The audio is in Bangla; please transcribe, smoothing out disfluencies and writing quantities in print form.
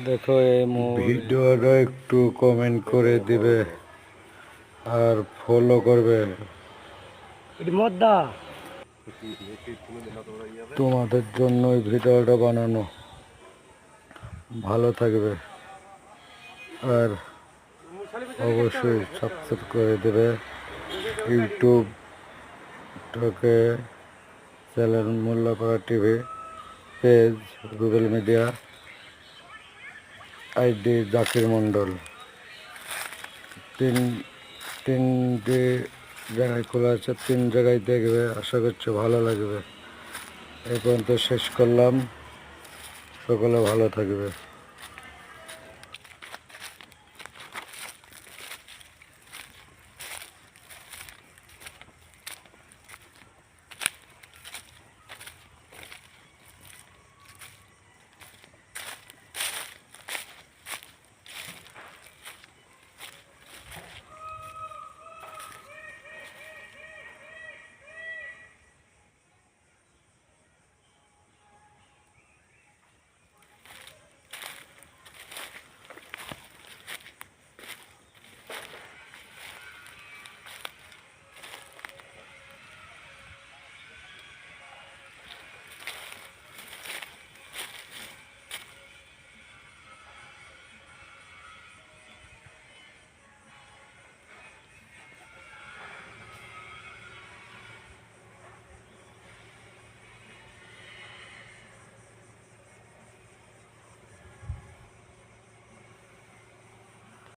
দেখো এই ভিডিওটা একটু কমেন্ট করে দিবে আর ফলো করবে। তোমাদের জন্য এই ভিডিওটা বানানো। ভালো থাকবে আর অবশ্যই সাবস্ক্রাইব করে দেবে ইউটিউবটাকে, channel Mollapara TV, page Rubel media, ID Zakir Mondal. তিনটি জায়গায় খোলা আছে, 3 জায়গায় দেখবে, আশা করছি ভালো লাগবে। এই পর্যন্ত শেষ করলাম, সকলে ভালো থাকবে।